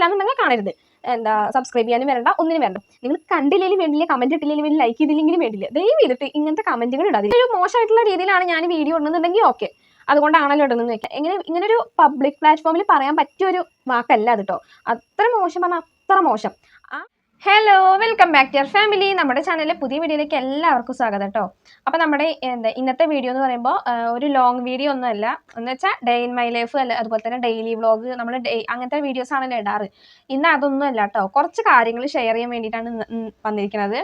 ഇഷ്ടമല്ലാന്നുണ്ടെങ്കിൽ കാണരുത്. എന്താ സബ്സ്ക്രൈബ് ചെയ്യാനും വരണ്ട, ഒന്നിനും വരണ്ട. നിങ്ങൾ കണ്ടില്ലെങ്കിലും വേണ്ടില്ല, കമന്റ് ഇട്ടില്ലെങ്കിലും വേണ്ടി, ലൈക്ക് ചെയ്തില്ലെങ്കിലും വേണ്ടില്ല, ദയവ് ചെയ്തിട്ട് ഇങ്ങനത്തെ കമന്റുകൾ ഇടാതെ. ഒരു മോശമായിട്ടുള്ള രീതിയിലാണ് ഞാൻ വീഡിയോ ഇടുന്നുണ്ടെങ്കിൽ ഓക്കെ, അതുകൊണ്ടാണല്ലോ ഇടുന്നത് വെക്കാം. ഇങ്ങനെ ഒരു പബ്ലിക് പ്ലാറ്റ്ഫോമിൽ പറയാൻ പറ്റിയ ഒരു വാക്കല്ല അത് കേട്ടോ. അത്ര മോശം പറഞ്ഞാൽ അത്ര മോശം. Hello, welcome back to your family. നമ്മുടെ ചാനലിലെ പുതിയ വീഡിയോയിലേക്ക് എല്ലാവർക്കും സ്വാഗതം കേട്ടോ. അപ്പോൾ നമ്മുടെ ഇന്നത്തെ വീഡിയോ എന്ന് പറയുമ്പോൾ ഒരു ലോങ് വീഡിയോ ഒന്നുമല്ല, എന്ന് വെച്ചാൽ ഡേ ഇൻ മൈ ലൈഫ് അല്ല, അതുപോലെ തന്നെ ഡെയിലി വ്ളോഗ്, നമ്മൾ അങ്ങനത്തെ വീഡിയോസ് ആണല്ലോ ഇടാറ്. ഇന്ന് അതൊന്നും അല്ല കേട്ടോ, കുറച്ച് കാര്യങ്ങൾ ഷെയർ ചെയ്യാൻ വേണ്ടിയിട്ടാണ് വന്നിരിക്കുന്നത്.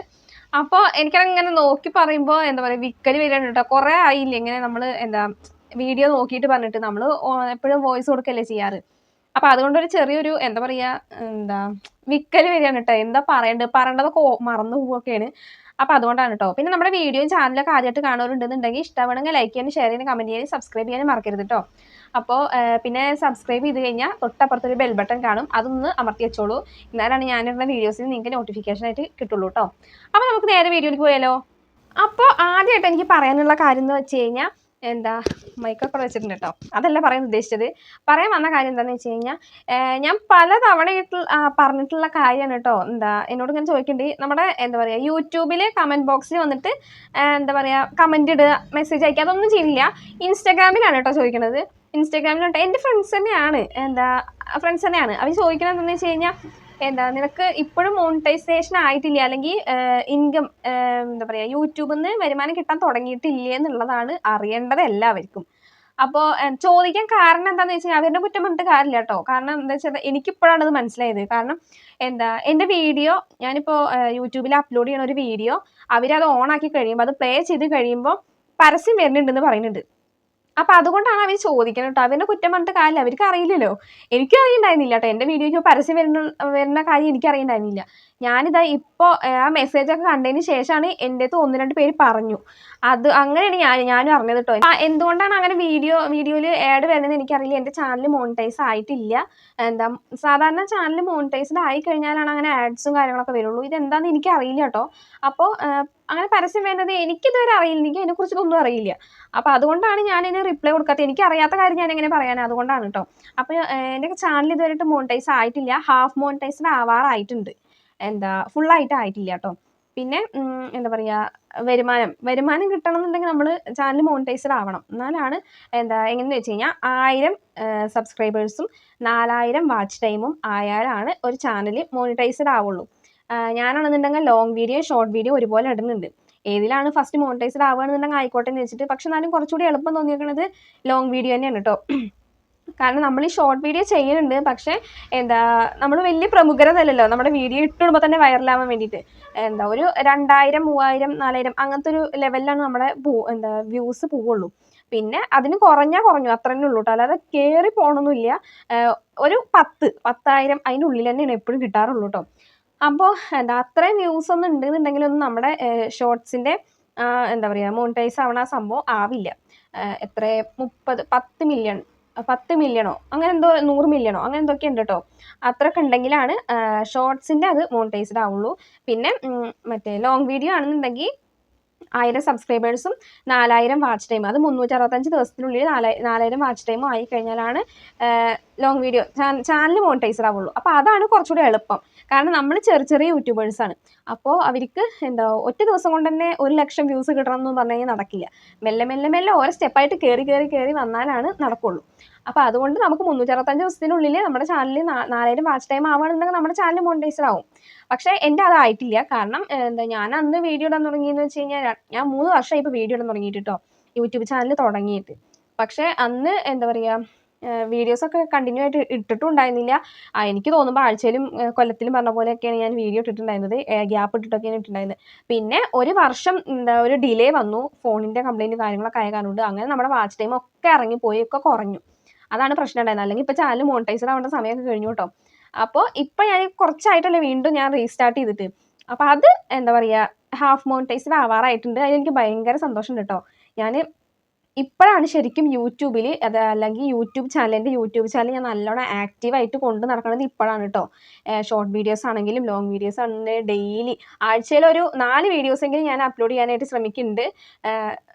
അപ്പോൾ എനിക്കങ്ങനെ നോക്കി പറയുമ്പോൾ എന്താ പറയുക, വിക്കല് വരികയാണ് കേട്ടോ. കുറേ ആയില്ല ഇങ്ങനെ നമ്മൾ വീഡിയോ നോക്കിയിട്ട് പറഞ്ഞിട്ട്, നമ്മൾ എപ്പോഴും വോയിസ് കൊടുക്കല്ലേ ചെയ്യാറ്. അപ്പൊ അതുകൊണ്ടൊരു ചെറിയൊരു എന്താ പറയാ, വിക്കല് വരികയാണ് കേട്ടോ. എന്താ പറയേണ്ടതൊക്കെ മറന്നു പോവുകയൊക്കെയാണ്. അപ്പൊ അതുകൊണ്ടാണ് കേട്ടോ. പിന്നെ നമ്മുടെ വീഡിയോയും ചാനലൊക്കെ ആദ്യമായിട്ട് കാണുന്നവരുണ്ടെന്നുണ്ടെങ്കിൽ ഇഷ്ടമാണെങ്കിൽ ലൈക്ക് ചെയ്യാനും ഷെയർ ചെയ്യാനും കമന്റ് ചെയ്യാനും സബ്സ്ക്രൈബ് ചെയ്യാനും മറക്കരുത് കേട്ടോ. അപ്പോൾ പിന്നെ സബ്സ്ക്രൈബ് ചെയ്ത് കഴിഞ്ഞാൽ തൊട്ടപ്പുറത്തൊരു ബെൽ ബട്ടൺ കാണും, അതൊന്ന് അമർത്തി വെച്ചോളൂ. എന്നാലാണ് ഞാനിടുന്ന വീഡിയോസിന് നിങ്ങൾക്ക് നോട്ടിഫിക്കേഷൻ ആയിട്ട് കിട്ടുള്ളൂ കേട്ടോ. അപ്പൊ നമുക്ക് നേരെ വീഡിയോയിലേക്ക് പോയാലോ. അപ്പോൾ ആദ്യമായിട്ട് എനിക്ക് പറയാനുള്ള കാര്യം എന്ന് വെച്ച് കഴിഞ്ഞാൽ, മൈക്കൊക്കെ വെച്ചിട്ടുണ്ട് കേട്ടോ, അതല്ല പറയാൻ ഉദ്ദേശിച്ചത്. പറയാൻ വന്ന കാര്യം എന്താണെന്ന് വെച്ച് കഴിഞ്ഞാൽ, ഞാൻ പല തവണയായിട്ട് പറഞ്ഞിട്ടുള്ള കാര്യമാണ് കേട്ടോ. എന്നോട് ഇങ്ങനെ ചോദിക്കേണ്ടത്, നമ്മുടെ യൂട്യൂബിൽ കമൻറ്റ് ബോക്സിൽ വന്നിട്ട് കമൻറ്റ് ഇടുക, മെസ്സേജ് അയക്കുക, അതൊന്നും ചെയ്യില്ല. ഇൻസ്റ്റാഗ്രാമിലാണ് കേട്ടോ ചോദിക്കുന്നത്. ഇൻസ്റ്റാഗ്രാമിലുണ്ട് എൻ്റെ ഫ്രണ്ട്സ് തന്നെയാണ്, അവർ ചോദിക്കുന്നത് എന്താണെന്ന് വെച്ച് കഴിഞ്ഞാൽ, നിനക്ക് ഇപ്പോഴും മോണിറ്റൈസേഷൻ ആയിട്ടില്ല, അല്ലെങ്കിൽ ഇൻകം യൂട്യൂബിൽ നിന്ന് വരുമാനം കിട്ടാൻ തുടങ്ങിയിട്ടില്ലേ എന്നുള്ളതാണ് അറിയേണ്ടത് എല്ലാവർക്കും. അപ്പോൾ ചോദിക്കാൻ കാരണം എന്താണെന്ന് വെച്ച് കഴിഞ്ഞാൽ, അവരുടെ കുറ്റം പറഞ്ഞിട്ട് കാര്യമില്ല കേട്ടോ. കാരണം എന്താ വെച്ചാൽ എനിക്കിപ്പോഴാണ് ഇത് മനസ്സിലായത്. കാരണം എൻ്റെ വീഡിയോ ഞാനിപ്പോൾ യൂട്യൂബിൽ അപ്ലോഡ് ചെയ്യുന്ന ഒരു വീഡിയോ അവരത് ഓണാക്കി കഴിയുമ്പോൾ, അത് പ്ലേ ചെയ്ത് കഴിയുമ്പോൾ പരസ്യം വരുന്നുണ്ടെന്ന് പറയുന്നുണ്ട്. അപ്പൊ അതുകൊണ്ടാണ് അവർ ചോദിക്കുന്നത് കേട്ടോ. അവരുടെ കുറ്റം പറഞ്ഞിട്ട് കാര്യമില്ല, അവർക്ക് അറിയില്ലല്ലോ. എനിക്കും അറിയണ്ടായിരുന്നില്ല കേട്ടോ, എൻ്റെ വീഡിയോയ്ക്ക് പരസ്യം വരുന്ന കാര്യം എനിക്ക് അറിയണ്ടായിരുന്നില്ല. ഞാനിതാ ഇപ്പോൾ ആ മെസ്സേജൊക്കെ കണ്ടതിന് ശേഷമാണ് എൻ്റെ അടുത്ത് 1-2 പേര് പറഞ്ഞു. അങ്ങനെയാണ് ഞാനും അറിഞ്ഞത് കേട്ടോ. എന്തുകൊണ്ടാണ് അങ്ങനെ വീഡിയോയിൽ ആഡ് വരുന്നത് എനിക്കറിയില്ല. എൻ്റെ ചാനൽ മോണിറ്റൈസ് ആയിട്ടില്ല. സാധാരണ ചാനൽ മോണിറ്റൈസ്ഡ് ആയി കഴിഞ്ഞാലാണ് അങ്ങനെ ആഡ്സും കാര്യങ്ങളൊക്കെ വരുള്ളൂ. ഇതെന്താണെന്ന് എനിക്കറിയില്ല കേട്ടോ. അപ്പോൾ അങ്ങനെ പരസ്യം വരുന്നത് എനിക്കിതുവരെ അറിയില്ല, എനിക്ക് അതിനെക്കുറിച്ചൊന്നും അറിയില്ല. അപ്പോൾ അതുകൊണ്ടാണ് ഞാനിതിന് റിപ്ലൈ കൊടുക്കാത്തത്. എനിക്കറിയാത്ത കാര്യം ഞാൻ എങ്ങനെ പറയാൻ, അതുകൊണ്ടാണ് കേട്ടോ. അപ്പോൾ എൻ്റെ ചാനൽ ഇതുവരെയായിട്ട് മോണിറ്റൈസ് ആയിട്ടില്ല, ഹാഫ് മോണിറ്റൈസ്ഡ് ആവാറായിട്ടുണ്ട്, ഫുള്ളായിട്ട് ആയിട്ടില്ല കേട്ടോ. പിന്നെ വരുമാനം കിട്ടണം എന്നുണ്ടെങ്കിൽ നമ്മൾ ചാനൽ മോണിറ്റൈസ്ഡ് ആവണം. എന്നാലാണ് എങ്ങനെയെന്ന് വെച്ച് കഴിഞ്ഞാൽ 1000 സബ്സ്ക്രൈബേഴ്സും 4000 വാച്ച് ടൈമും ആയാലാണ് ഒരു ചാനൽ മോണിറ്റൈസ്ഡ് ആവുള്ളൂ. ഞാനാണെന്നുണ്ടെങ്കിൽ ലോങ് വീഡിയോ ഷോർട്ട് വീഡിയോ ഒരുപോലെ ഇടുന്നുണ്ട്. ഏതിലാണ് ഫസ്റ്റ് മോണിറ്റൈസ്ഡ് ആവുകയാണെന്നുണ്ടെങ്കിൽ ആയിക്കോട്ടെ എന്ന് വെച്ചിട്ട്. പക്ഷെ എന്നാലും കുറച്ചുകൂടി എളുപ്പം തോന്നിയിരിക്കുന്നത് ലോങ് വീഡിയോ തന്നെയാണ് കേട്ടോ. കാരണം നമ്മൾ ഈ ഷോർട്ട് വീഡിയോ ചെയ്യുന്നുണ്ട്, പക്ഷേ നമ്മൾ വലിയ പ്രമുഖരതല്ലല്ലോ. നമ്മുടെ വീഡിയോ ഇട്ടിടുമ്പോൾ തന്നെ വൈറലാവാൻ വേണ്ടിയിട്ട് ഒരു 2000, 3000, 4000 അങ്ങനത്തെ ഒരു ലെവലിലാണ് നമ്മുടെ വ്യൂസ് പോവുള്ളൂ. പിന്നെ അതിന് കുറഞ്ഞു അത്ര തന്നെ ഉള്ളൂ കേട്ടോ. അല്ലാതെ കയറി പോകണമെന്നില്ല. ഒരു 10,000 അതിൻ്റെ ഉള്ളിൽ തന്നെയാണ് എപ്പോഴും കിട്ടാറുള്ളൂ കേട്ടോ. അപ്പോൾ അത്രയും വ്യൂസ് ഒന്നും ഉണ്ടെന്നുണ്ടെങ്കിലൊന്നും നമ്മുടെ ഷോർട്സിൻ്റെ മോണിറ്റൈസ് ആവണ ആ സംഭവം ആവില്ല. എത്ര 10 മില്യണോ അങ്ങനെ എന്തോ, 100 മില്യണോ അങ്ങനെ എന്തൊക്കെ ഉണ്ട് കേട്ടോ. അത്രയൊക്കെ ഉണ്ടെങ്കിലാണ് ഷോർട്സിൻ്റെ അത് മോണിറ്റൈസ്ഡ് ആവുള്ളൂ. പിന്നെ ലോങ് വീഡിയോ ആണെന്നുണ്ടെങ്കിൽ 1000 സബ്സ്ക്രൈബേഴ്സും 4000 വാച്ച് ടൈം, അത് 365 ദിവസത്തിനുള്ളിൽ 4000 വാച്ച് ടൈമും ആയി കഴിഞ്ഞാലാണ് ലോങ് വീഡിയോ ചാനൽ മോണിറ്റൈസ്ഡ് ആവുള്ളൂ. അപ്പോൾ അതാണ് കുറച്ചുകൂടി എളുപ്പം. കാരണം നമ്മൾ ചെറിയ യൂട്യൂബേഴ്സാണ്. അപ്പോൾ അവർക്ക് ഒറ്റ ദിവസം കൊണ്ട് തന്നെ 1,00,000 വ്യൂസ് കിട്ടണം എന്ന് പറഞ്ഞു കഴിഞ്ഞാൽ നടക്കില്ല. മെല്ലെ ഓരോ സ്റ്റെപ്പായിട്ട് കയറി വന്നാലാണ് നടക്കുള്ളൂ. അപ്പോൾ അതുകൊണ്ട് നമുക്ക് 365 ദിവസത്തിനുള്ളിൽ നമ്മുടെ ചാനലിൽ 4000 വാച്ച് ടൈം ആവുകയാണെന്നുണ്ടെങ്കിൽ നമ്മുടെ ചാനൽ മോണിറ്റൈസ്ഡ് ആവും. പക്ഷേ എൻ്റെ അതായിട്ടില്ല. കാരണം ഞാൻ അന്ന് വീഡിയോ ഇടാൻ തുടങ്ങിയെന്ന് വെച്ച് കഴിഞ്ഞാൽ, ഞാൻ 3 വർഷമായി ഇപ്പോൾ വീഡിയോ ഇടാൻ തുടങ്ങിയിട്ട് കേട്ടോ, യൂട്യൂബ് ചാനൽ തുടങ്ങിയിട്ട്. പക്ഷേ അന്ന് വീഡിയോസൊക്കെ കണ്ടിന്യൂ ആയിട്ട് ഇട്ടിട്ടും ഉണ്ടായിരുന്നില്ല. എനിക്ക് തോന്നുമ്പോൾ ആഴ്ചയിലും കൊല്ലത്തിലും പറഞ്ഞ പോലെയൊക്കെയാണ് ഞാൻ വീഡിയോ ഇട്ടിട്ടുണ്ടായിരുന്നത്. ഗ്യാപ്പ് ഇട്ടിട്ടൊക്കെയാണ് ഇട്ടിട്ടുണ്ടായിരുന്നത്. പിന്നെ ഒരു വർഷം ഒരു ഡിലേ വന്നു, ഫോണിൻ്റെ കംപ്ലൈൻറ്റ് കാര്യങ്ങളൊക്കെ ആയ കാരണം കൊണ്ട്. അങ്ങനെ നമ്മുടെ വാച്ച് ടൈം ഒക്കെ ഇറങ്ങിപ്പോയി, ഒക്കെ കുറഞ്ഞു. അതാണ് പ്രശ്നം ഉണ്ടായിരുന്നത്. അല്ലെങ്കിൽ ഇപ്പോൾ ചാനൽ മോണിറ്റൈസ്ഡ് ആവേണ്ട സമയമൊക്കെ കഴിഞ്ഞു കേട്ടോ. അപ്പോൾ ഇപ്പോൾ ഞാൻ കുറച്ചായിട്ടല്ലേ വീണ്ടും ഞാൻ റീസ്റ്റാർട്ട് ചെയ്തിട്ട്. അപ്പോൾ അത് ഹാഫ് മോണിറ്റൈസ്ഡ് ആവാറായിട്ടുണ്ട്. അതിലെനിക്ക് ഭയങ്കര സന്തോഷമുണ്ട് കേട്ടോ. ഞാൻ ഇപ്പോഴാണ് ശരിക്കും യൂട്യൂബിൽ അല്ലെങ്കിൽ യൂട്യൂബ് ചാനൽ ഞാൻ നല്ലോണം ആക്റ്റീവായിട്ട് കൊണ്ട് നടക്കുന്നത് ഇപ്പോഴാണ് കേട്ടോ. ഷോർട്ട് വീഡിയോസ് ആണെങ്കിലും ലോങ് വീഡിയോസ് ആണെങ്കിലും ഡെയിലി ആഴ്ചയിൽ ഒരു 4 വീഡിയോസെങ്കിലും ഞാൻ അപ്ലോഡ് ചെയ്യാനായിട്ട് ശ്രമിക്കുന്നുണ്ട്.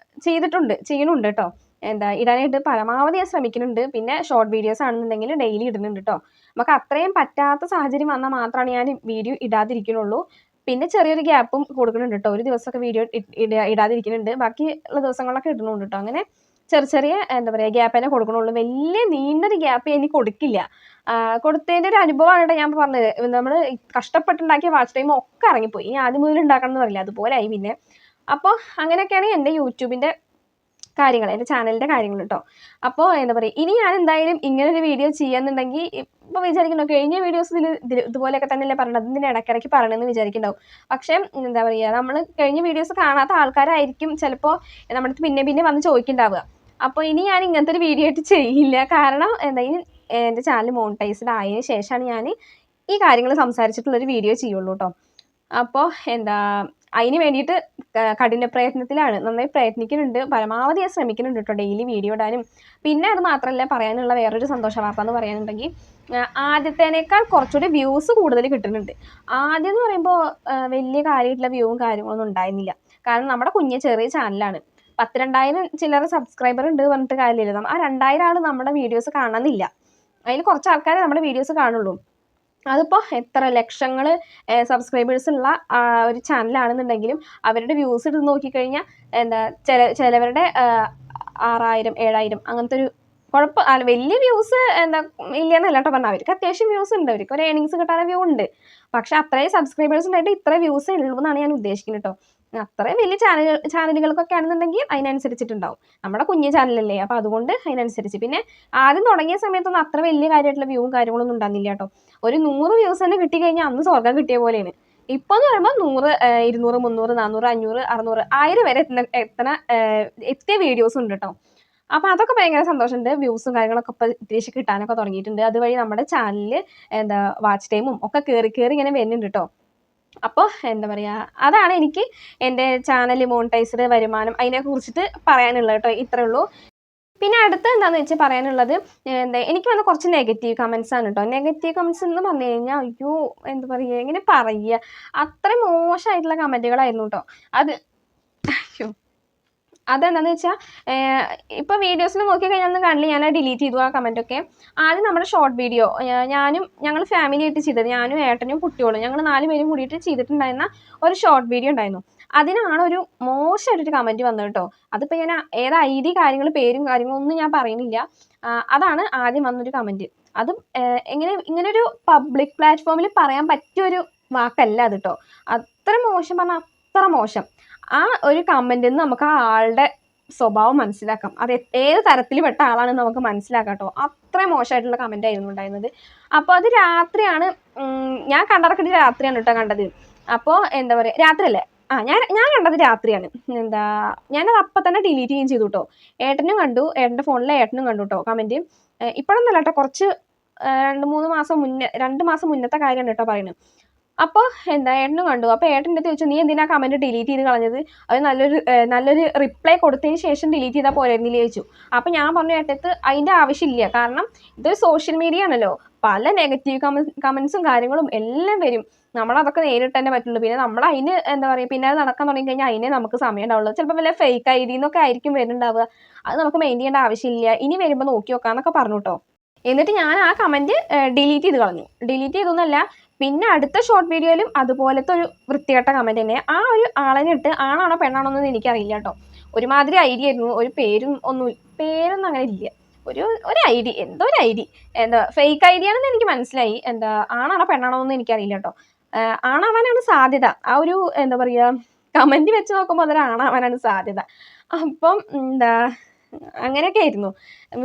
ചെയ്യുന്നുണ്ട് കേട്ടോ. ഇടാനായിട്ട് പരമാവധി ഞാൻ ശ്രമിക്കുന്നുണ്ട്. പിന്നെ ഷോർട്ട് വീഡിയോസ് ആണെന്നുണ്ടെങ്കിൽ ഡെയിലി ഇടുന്നുണ്ട് കേട്ടോ. നമുക്ക് അത്രയും പറ്റാത്ത സാഹചര്യം വന്നാൽ മാത്രമാണ് ഞാൻ വീഡിയോ ഇടാതിരിക്കുന്നുള്ളൂ. പിന്നെ ചെറിയൊരു ഗ്യാപ്പും കൊടുക്കുന്നുണ്ട് കേട്ടോ. ഒരു ദിവസമൊക്കെ വീഡിയോ ഇടാതിരിക്കുന്നുണ്ട്. ബാക്കി ഉള്ള ദിവസങ്ങളിലൊക്കെ ഇടുന്നുണ്ട് കേട്ടോ. അങ്ങനെ ചെറിയ എന്താ പറയുക ഗ്യാപ്പ് തന്നെ കൊടുക്കണുള്ളൂ. വലിയ നീണ്ടൊരു ഗ്യാപ്പ് എനിക്ക് കൊടുക്കില്ല. കൊടുത്തതിൻ്റെ ഒരു അനുഭവമാണ് കേട്ടോ ഞാൻ പറഞ്ഞത്. നമ്മൾ കഷ്ടപ്പെട്ടുണ്ടാക്കിയ വാച്ച് ടൈം ഒക്കെ ഇറങ്ങിപ്പോയി. ഇനി ആദ്യം മുതൽ ഉണ്ടാക്കണം എന്ന് പറയില്ല, അതുപോലെ ആയി പിന്നെ. അപ്പോൾ അങ്ങനെയൊക്കെയാണ് എൻ്റെ യൂട്യൂബിൻ്റെ കാര്യങ്ങൾ, എൻ്റെ ചാനലിൻ്റെ കാര്യങ്ങൾ കേട്ടോ. അപ്പോൾ എന്താ പറയുക, ഇനി ഞാൻ എന്തായാലും ഇങ്ങനൊരു വീഡിയോ ചെയ്യാന്നുണ്ടെങ്കിൽ ഇപ്പോൾ വിചാരിക്കണോ കഴിഞ്ഞ വീഡിയോസിൽ ഇതുപോലെയൊക്കെ തന്നെയല്ലേ പറഞ്ഞത്, ഇതിൻ്റെ ഇടയ്ക്കിടയ്ക്ക് പറയണമെന്ന് വിചാരിക്കുന്നുണ്ടാവും. പക്ഷേ എന്താ പറയുക, നമ്മൾ കഴിഞ്ഞ വീഡിയോസ് കാണാത്ത ആൾക്കാരായിരിക്കും ചിലപ്പോൾ നമ്മുടെ അടുത്ത് പിന്നെ വന്ന് ചോദിക്കുന്നുണ്ടാവുക. അപ്പോൾ ഇനി ഞാൻ ഇങ്ങനത്തെ ഒരു വീഡിയോ ആയിട്ട് ചെയ്യില്ല. കാരണം എന്തായാലും എൻ്റെ ചാനൽ മോണിറ്റൈസ്ഡ് ആയതിനു ശേഷമാണ് ഞാൻ ഈ കാര്യങ്ങൾ സംസാരിച്ചിട്ടുള്ളൊരു വീഡിയോ ചെയ്യുള്ളൂ കേട്ടോ. അപ്പോൾ എന്താ അതിന് വേണ്ടിയിട്ട് കഠിന പ്രയത്നത്തിലാണ്, നന്നായി പ്രയത്നിക്കുന്നുണ്ട്, പരമാവധി ഞാൻ ശ്രമിക്കുന്നുണ്ട് കേട്ടോ ഡെയിലി വീഡിയോ ഇടാനും. പിന്നെ അത് മാത്രമല്ല, പറയാനുള്ള വേറൊരു സന്തോഷ വാർത്ത എന്ന് പറയാനുണ്ടെങ്കിൽ ആദ്യത്തേനേക്കാൾ കുറച്ചുകൂടി വ്യൂസ് കൂടുതൽ കിട്ടുന്നുണ്ട്. ആദ്യം എന്ന് പറയുമ്പോൾ വലിയ കാര്യമായിട്ടുള്ള വ്യൂവും കാര്യങ്ങളൊന്നും ഉണ്ടായിരുന്നില്ല. കാരണം നമ്മുടെ കുഞ്ഞ് ചെറിയ ചാനലാണ്. 12,000 ചില്ലറ സബ്സ്ക്രൈബർ ഉണ്ട് പറഞ്ഞിട്ട് കാര്യമില്ല. ആ 2,000 ആൾ നമ്മുടെ വീഡിയോസ് കാണണമെന്നില്ല. അതിൽ കുറച്ച് ആൾക്കാരെ നമ്മുടെ വീഡിയോസ് കാണുള്ളൂ. അതിപ്പോൾ എത്ര ലക്ഷങ്ങൾ സബ്സ്ക്രൈബേഴ്സ് ഉള്ള ഒരു ചാനലാണെന്നുണ്ടെങ്കിലും അവരുടെ വ്യൂസ് എടുത്ത് നോക്കിക്കഴിഞ്ഞാൽ എന്താ ചിലവരുടെ 6,000 7,000 അങ്ങനത്തെ ഒരു കുഴപ്പം വലിയ വ്യൂസ് എന്താ ഇല്ലയെന്നല്ല കേട്ടോ പറഞ്ഞാൽ. അവർക്ക് അത്യാവശ്യം വ്യൂസ് ഉണ്ട്, അവർക്ക് ഒരു ഏണിങ്സ് കിട്ടാൻ വ്യൂ ഉണ്ട്. പക്ഷെ അത്രയും സബ്സ്ക്രൈബേഴ്സ് ഉണ്ടായിട്ട് ഇത്ര വ്യൂസ് ഉള്ളൂ എന്നാണ് ഞാൻ ഉദ്ദേശിക്കുന്നത് കേട്ടോ. അത്രയും വലിയ ചാനലുകൾക്കൊക്കെ ആണെന്നുണ്ടെങ്കിൽ അതിനനുസരിച്ചിട്ടുണ്ടാവും. നമ്മുടെ കുഞ്ഞു ചാനലല്ലേ, അപ്പോൾ അതുകൊണ്ട് അതിനനുസരിച്ച്. പിന്നെ ആദ്യം തുടങ്ങിയ സമയത്തൊന്നും അത്ര വലിയ കാര്യമായിട്ടുള്ള വ്യൂവും കാര്യങ്ങളൊന്നും ഉണ്ടാകുന്നില്ല കേട്ടോ. ഒരു 100 വ്യൂസ് തന്നെ കിട്ടിക്കഴിഞ്ഞാൽ അന്ന് സ്വർഗ്ഗം കിട്ടിയ പോലെയാണ്. ഇപ്പോൾ എന്ന് പറയുമ്പോൾ 100 200 300 400 500 600 1000 വരെ എത്തിയ വീഡിയോസ് ഉണ്ട് കേട്ടോ. അപ്പോൾ അതൊക്കെ ഭയങ്കര സന്തോഷമുണ്ട്. വ്യൂസും കാര്യങ്ങളൊക്കെ ഇപ്പോൾ ഇത്തിരി കിട്ടാനൊക്കെ തുടങ്ങിയിട്ടുണ്ട്. അതുവഴി നമ്മുടെ ചാനലിൽ എന്താ വാച്ച് ടൈമും ഒക്കെ കയറി ഇങ്ങനെ വരുന്നുണ്ട് കേട്ടോ. അപ്പോൾ എന്താ പറയുക, അതാണ് എനിക്ക് എൻ്റെ ചാനൽ മോണിറ്റൈസ്ഡ് വരുമാനം അതിനെക്കുറിച്ചിട്ട് പറയാനുള്ളത് കേട്ടോ. ഇത്രയേ ഉള്ളൂ. പിന്നെ അടുത്ത് എന്താണെന്ന് വെച്ചാൽ പറയാനുള്ളത്, എനിക്ക് വന്ന കുറച്ച് നെഗറ്റീവ് കമൻസ് ആണ് കേട്ടോ. നെഗറ്റീവ് കമൻസ് എന്ന് പറഞ്ഞു കഴിഞ്ഞാൽ അയ്യോ എന്താ പറയുക, എങ്ങനെ പറയുക, അത്രയും മോശമായിട്ടുള്ള കമൻറ്റുകളായിരുന്നു കേട്ടോ. അതെന്താണെന്ന് വെച്ചാൽ ഇപ്പോൾ വീഡിയോസിൽ നോക്കിക്കഴിഞ്ഞാൽ കാണില്ല, ഞാൻ ഡിലീറ്റ് ചെയ്തു ആ കമൻറ്റൊക്കെ. ആദ്യം നമ്മുടെ ഷോർട്ട് വീഡിയോ ഞങ്ങൾ ഫാമിലി ആയിട്ട് ചെയ്തത്, ഞാനും ഏട്ടനും കുട്ടികളും ഞങ്ങൾ 4 പേരും കൂടിയിട്ട് ചെയ്തിട്ടുണ്ടായിരുന്ന ഒരു ഷോർട്ട് വീഡിയോ ഉണ്ടായിരുന്നു. അതിനാണ് ഒരു മോശമായിട്ടൊരു കമൻറ്റ് വന്നത് കേട്ടോ. അതിപ്പോൾ ഞാൻ ഏത് ID കാര്യങ്ങൾ പേരും കാര്യങ്ങളൊന്നും ഞാൻ പറയുന്നില്ല. അതാണ് ആദ്യം വന്നൊരു കമൻറ്റ്. അതും ഇങ്ങനൊരു പബ്ലിക് പ്ലാറ്റ്ഫോമിൽ പറയാൻ പറ്റിയൊരു വാക്കല്ല അത് കേട്ടോ. അത്ര മോശം പറഞ്ഞാൽ അത്ര മോശം. ആ ഒരു കമൻറ്റിൽ നിന്ന് നമുക്ക് ആ ആളുടെ സ്വഭാവം മനസ്സിലാക്കാം, അത് ഏത് തരത്തിൽ പെട്ട ആളാണെന്ന് നമുക്ക് മനസ്സിലാക്കാം കേട്ടോ. അത്രയും മോശമായിട്ടുള്ള കമൻ്റ് ആയിരുന്നു ഉണ്ടായിരുന്നത്. അപ്പോൾ അത് രാത്രിയാണ്, ഞാൻ കണ്ടിറക്കിയിട്ട് രാത്രിയാണ് കേട്ടോ കണ്ടത്. അപ്പോൾ എന്താ പറയുക, രാത്രിയല്ലേ, ഞാൻ കണ്ടത് രാത്രിയാണ്. ഞാനത് അപ്പം തന്നെ ഡിലീറ്റ് ചെയ്യുകയും ചെയ്തു കേട്ടോ. ഏട്ടനും കണ്ടു, ഏട്ടൻ്റെ ഫോണിലെ ഏട്ടനും കണ്ടു കേട്ടോ കമൻറ്റ്. ഇപ്പോഴൊന്നല്ല കേട്ടോ, കുറച്ച് 2 മാസം മുന്നത്തെ കാര്യമാണ് കേട്ടോ പറയുന്നത്. അപ്പോൾ ഏട്ടനും കണ്ടു. അപ്പോൾ ഏട്ടൻ്റെ അടുത്ത് ചോദിച്ചു, നീ എന്തിനാ കമൻറ്റ് ഡിലീറ്റ് ചെയ്ത് കളഞ്ഞത്, അത് നല്ലൊരു റിപ്ലൈ കൊടുത്തതിന് ശേഷം ഡിലീറ്റ് ചെയ്താൽ പോരായിരുന്നില്ലേ ചോദിച്ചു. അപ്പോൾ ഞാൻ പറഞ്ഞു, ഏട്ടത്ത് അതിൻ്റെ ആവശ്യമില്ല, കാരണം ഇതൊരു സോഷ്യൽ മീഡിയ ആണല്ലോ, പല നെഗറ്റീവ് കമൻസും കാര്യങ്ങളും എല്ലാം വരും. നമ്മളതൊക്കെ നേരിട്ട് തന്നെ പറ്റുള്ളൂ. പിന്നെ നമ്മൾ അതിന് എന്താ പറയുക, പിന്നെ അത് നടക്കാൻ തുടങ്ങിക്കഴിഞ്ഞാൽ അതിനെ നമുക്ക് സമയം ഉണ്ടാവുള്ളൂ. ചിലപ്പോൾ വല്ല ഫേക്ക് ID എന്നൊക്കെ ആയിരിക്കും വരുന്നുണ്ടാവുക. അത് നമുക്ക് മെയിൻ ചെയ്യേണ്ട ആവശ്യമില്ല, ഇനി വരുമ്പോൾ നോക്കി നോക്കാമെന്നൊക്കെ പറഞ്ഞു കേട്ടോ. എന്നിട്ട് ഞാൻ ആ കമൻറ്റ് ഡിലീറ്റ് ചെയ്ത് കളഞ്ഞു. ഡിലീറ്റ് ചെയ്തൊന്നുമല്ല, പിന്നെ അടുത്ത ഷോർട്ട് വീഡിയോയിലും അതുപോലത്തെ ഒരു വൃത്തികെട്ട കമൻറ്റ് തന്നെ. ആ ഒരു ആളിനെ ഇട്ട് ആണാണോ പെണ്ണാണോ എന്നൊന്നും എനിക്കറിയില്ല കേട്ടോ. ഒരുമാതിരി ID ആയിരുന്നു, ഒരു പേരൊന്നും അങ്ങനെ ഇല്ല, ഒരു ID, എന്തോ ഒരു ID, എന്താ ഫേക്ക് ID ആണെന്ന് എനിക്ക് മനസ്സിലായി. ആണാണോ പെണ്ണാണോ എന്നൊന്നും എനിക്കറിയില്ല കേട്ടോ. ആണാവാനാണ് സാധ്യത. ആ ഒരു എന്താ പറയുക, കമൻറ്റ് വെച്ച് നോക്കുമ്പോൾ അതൊരു ആണാവാനാണ് സാധ്യത. അപ്പം അങ്ങനെയൊക്കെ ആയിരുന്നു.